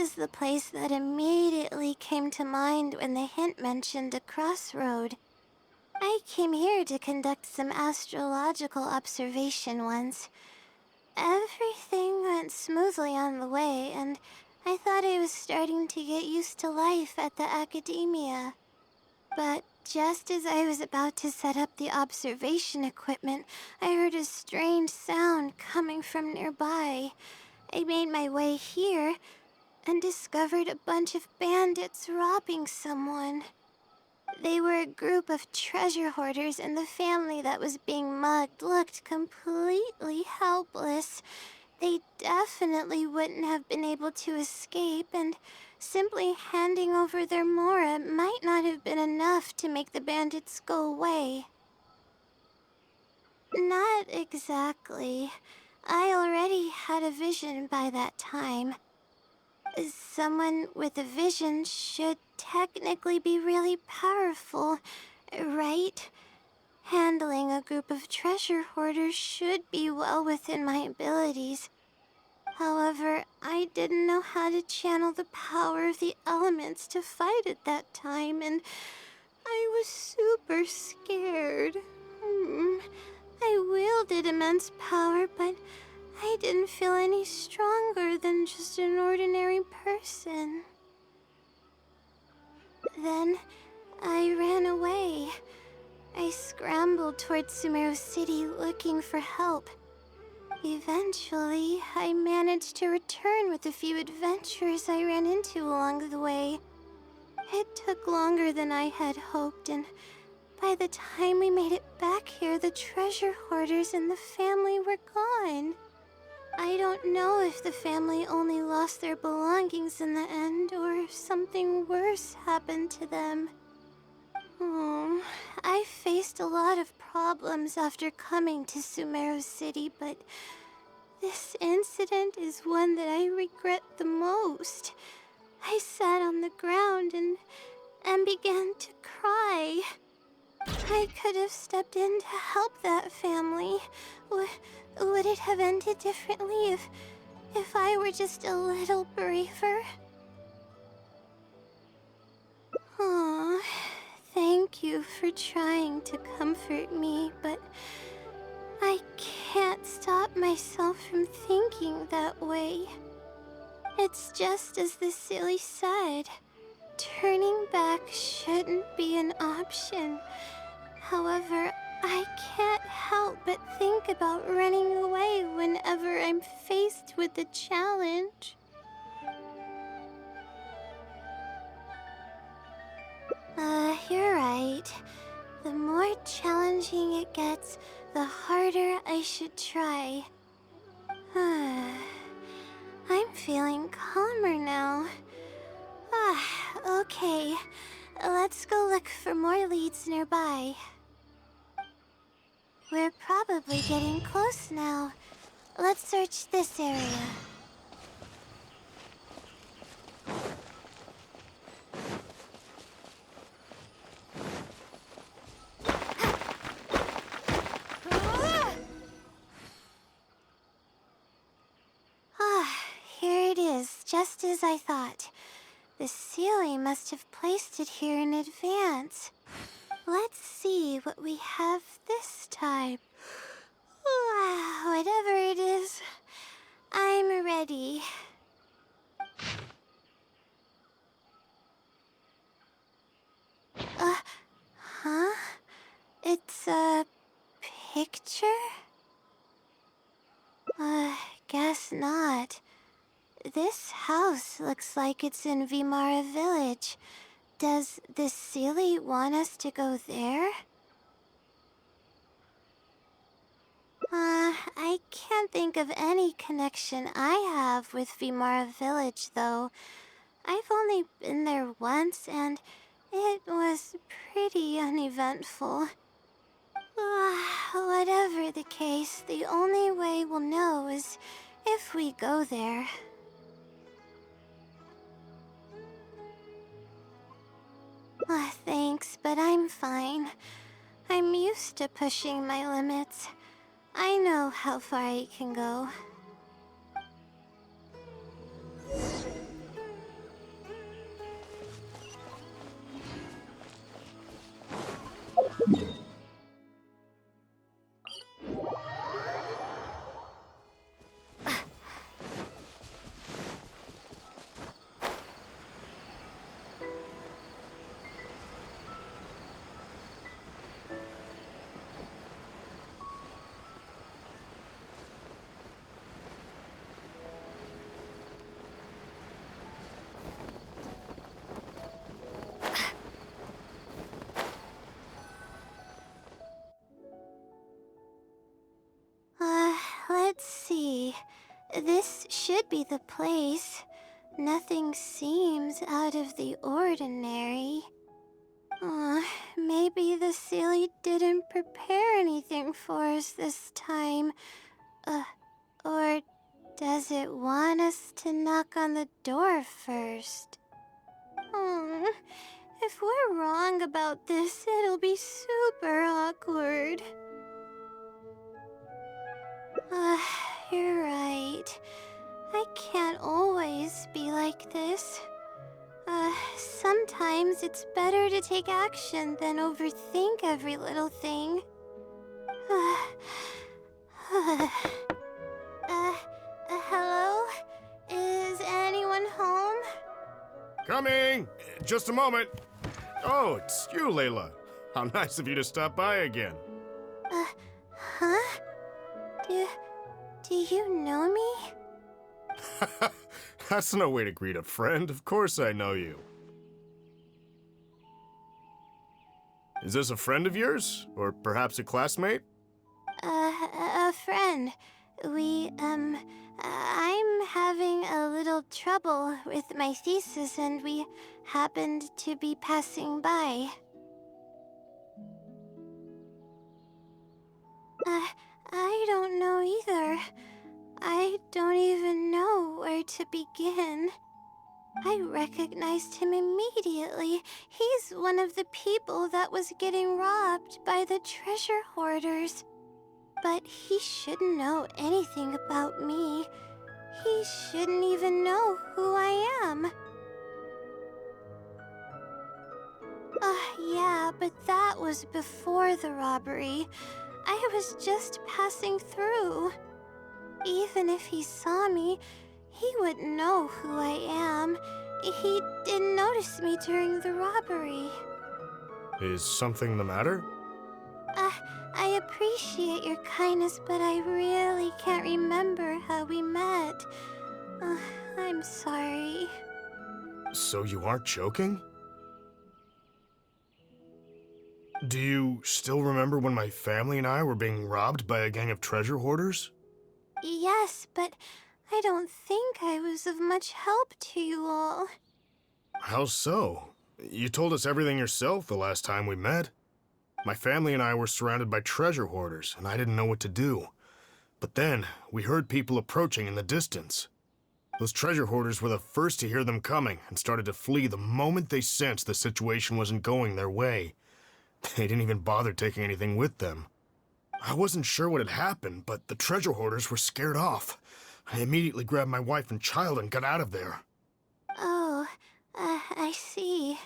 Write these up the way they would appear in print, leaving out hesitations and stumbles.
is the place that immediately came to mind when the hint mentioned a crossroad. I came here to conduct some astrological observation once. Everything went smoothly on the way, and I thought I was starting to get used to life at the academia. But just as I was about to set up the observation equipment, I heard a strange sound coming from nearby. I made my way here and discovered a bunch of bandits robbing someone. They were a group of treasure hoarders, and the family that was being mugged looked completely helpless. They definitely wouldn't have been able to escape, and simply handing over their Mora might not have been enough to make the bandits go away. Not exactly. I already had a vision by that time. Someone with a vision should technically be really powerful, right? Handling a group of treasure hoarders should be well within my abilities. However, I didn't know how to channel the power of the elements to fight at that time, and I was super scared. I wielded immense power, but I didn't feel any stronger than just an ordinary person. Then I ran away. I scrambled towards Sumeru City looking for help. Eventually, I managed to return with a few adventures I ran into along the way. It took longer than I had hoped, and by the time we made it back here, the treasure hoarders and the family were gone. I don't know if the family only lost their belongings in the end, or if something worse happened to them. I faced a lot of problems after coming to Sumeru City, but this incident is one that I regret the most. I sat on the ground and began to cry. I could have stepped in to help that family. Would it have ended differently if I were just a little braver? Aw, thank you for trying to comfort me, but I can't stop myself from thinking that way. It's just as the silly said. Turning back shouldn't be an option. However, I can't help but think about running away whenever I'm faced with a challenge. You're right. The more challenging it gets, the harder I should try. I'm feeling calmer now. Okay. Let's go look for more leads nearby. We're probably getting close now. Let's search this area. Here it is, just as I thought. The Sealy must have placed it here in advance. Let's see what we have this time. Whatever it is, I'm ready. Huh? It's a picture? Guess not. This house looks like it's in Vimara Village. Does the Sealy want us to go there? I can't think of any connection I have with Vimara Village, though. I've only been there once, and it was pretty uneventful. Whatever the case, the only way we'll know is if we go there. Thanks, but I'm fine. I'm used to pushing my limits. I know how far I can go. Let's see. This should be the place. Nothing seems out of the ordinary. Maybe the Sealy didn't prepare anything for us this time. Or does it want us to knock on the door first? If we're wrong about this, it'll be super awkward. You're right. I can't always be like this. Sometimes it's better to take action than overthink every little thing. Hello? Is anyone home? Coming! Just a moment. Oh, it's you, Layla. How nice of you to stop by again. Huh? Do you know me? That's no way to greet a friend. Of course I know you. Is this a friend of yours? Or perhaps a classmate? A friend. I'm having a little trouble with my thesis, and we happened to be passing by. I don't know either. I don't even know where to begin. I recognized him immediately. He's one of the people that was getting robbed by the treasure hoarders. But he shouldn't know anything about me. He shouldn't even know who I am. Yeah, but that was before the robbery. I was just passing through. Even if he saw me, he wouldn't know who I am. He didn't notice me during the robbery. Is something the matter? I appreciate your kindness, but I really can't remember how we met. I'm sorry. So you aren't joking? Do you still remember when my family and I were being robbed by a gang of treasure hoarders? Yes, but I don't think I was of much help to you all. How so? You told us everything yourself the last time we met. My family and I were surrounded by treasure hoarders, and I didn't know what to do. But then, we heard people approaching in the distance. Those treasure hoarders were the first to hear them coming and started to flee the moment they sensed the situation wasn't going their way. They didn't even bother taking anything with them. I wasn't sure what had happened, but the treasure hoarders were scared off. I immediately grabbed my wife and child and got out of there. Oh, I see.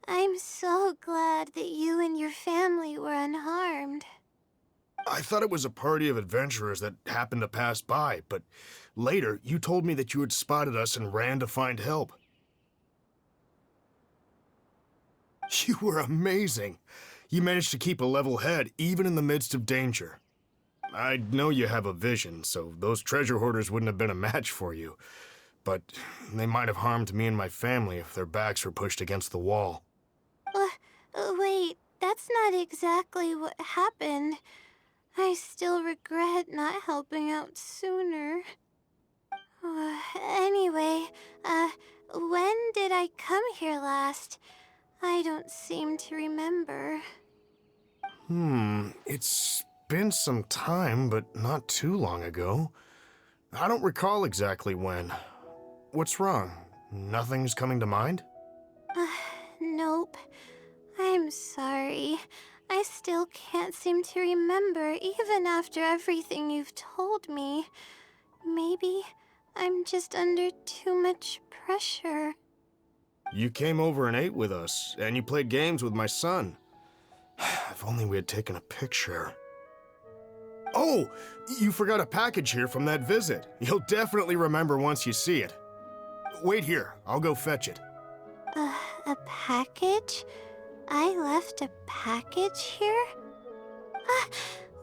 I'm so glad that you and your family were unharmed. I thought it was a party of adventurers that happened to pass by, but later you told me that you had spotted us and ran to find help. You were amazing. You managed to keep a level head even in the midst of danger. I know you have a vision, so those treasure hoarders wouldn't have been a match for you. But they might have harmed me and my family if their backs were pushed against the wall. Wait, that's not exactly what happened. I still regret not helping out sooner. Anyway, when did I come here last? I don't seem to remember. It's been some time, but not too long ago. I don't recall exactly when. What's wrong? Nothing's coming to mind? Nope. I'm sorry. I still can't seem to remember, even after everything you've told me. Maybe I'm just under too much pressure. You came over and ate with us, and you played games with my son. If only we had taken a picture. Oh, you forgot a package here from that visit. You'll definitely remember once you see it. Wait here, I'll go fetch it. A package? I left a package here?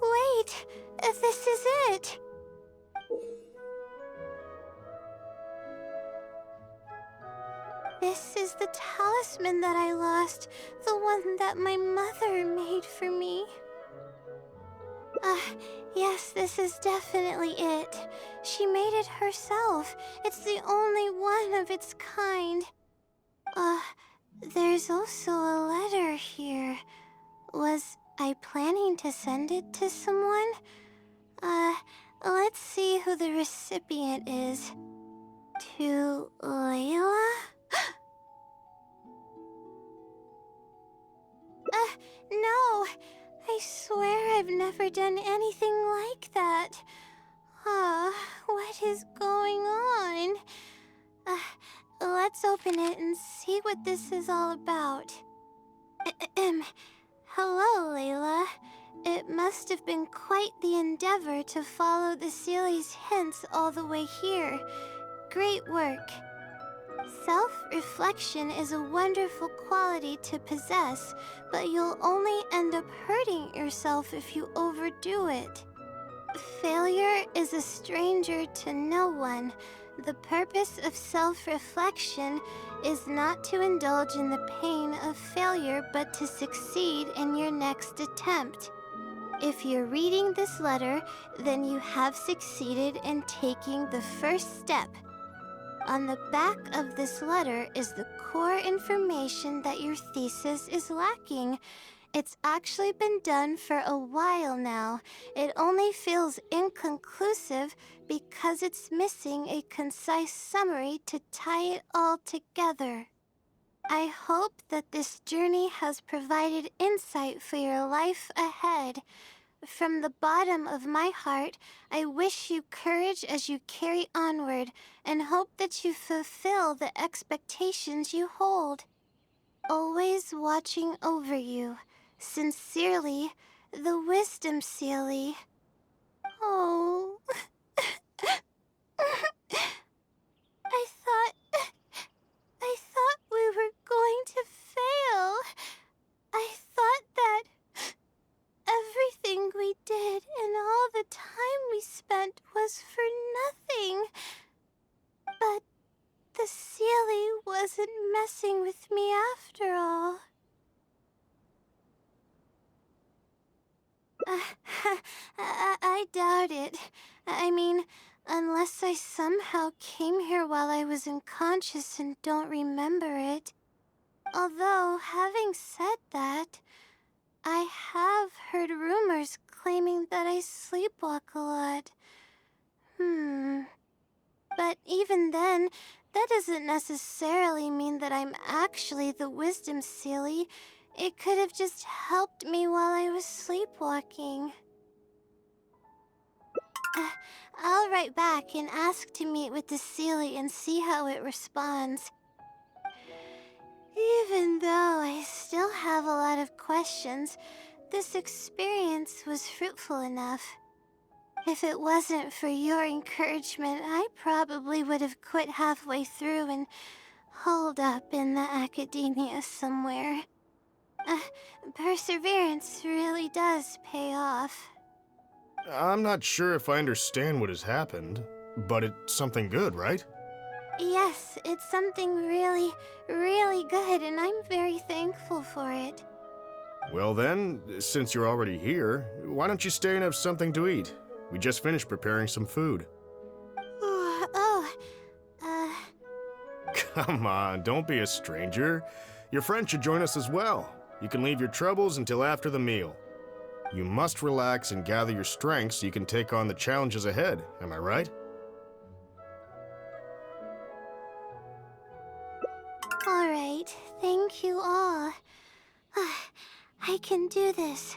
Wait! This is it! This is the talisman that I lost, the one that my mother made for me. Uh, yes, this is definitely it. She made it herself. It's the only one of its kind. There's also a letter here. Was I planning to send it to someone? Let's see who the recipient is. To Layla? No. I swear I've never done anything like that. What is going on? Let's open it and see what this is all about. Hello, Layla. It must have been quite the endeavor to follow the Sealy's hints all the way here. Great work. Self-reflection is a wonderful quality to possess, but you'll only end up hurting yourself if you overdo it. Failure is a stranger to no one. The purpose of self-reflection is not to indulge in the pain of failure, but to succeed in your next attempt. If you're reading this letter, then you have succeeded in taking the first step. On the back of this letter is the core information that your thesis is lacking. It's actually been done for a while now. It only feels inconclusive because it's missing a concise summary to tie it all together. I hope that this journey has provided insight for your life ahead. From the bottom of my heart, I wish you courage as you carry onward and hope that you fulfill the expectations you hold. Always watching over you. Sincerely, the Wisdom Sealy. Oh. I thought we were going to fail. I thought that everything we did and all the time we spent was for nothing. But the Sealy wasn't messing with me after all. I doubt it. I mean, unless I somehow came here while I was unconscious and don't remember it. Although, having said that, I have heard rumors claiming that I sleepwalk a lot. But even then, that doesn't necessarily mean that I'm actually the Wisdom Sealy. It could have just helped me while I was sleepwalking. I'll write back and ask to meet with the Sealy and see how it responds. Even though I still have a lot of questions, this experience was fruitful enough. If it wasn't for your encouragement, I probably would have quit halfway through and holed up in the academia somewhere. Perseverance really does pay off. I'm not sure if I understand what has happened, but it's something good, right? Yes, it's something really, really good, and I'm very thankful for it. Well then, since you're already here, why don't you stay and have something to eat? We just finished preparing some food. Come on, don't be a stranger. Your friend should join us as well. You can leave your troubles until after the meal. You must relax and gather your strength so you can take on the challenges ahead, am I right? All right, thank you all. I can do this.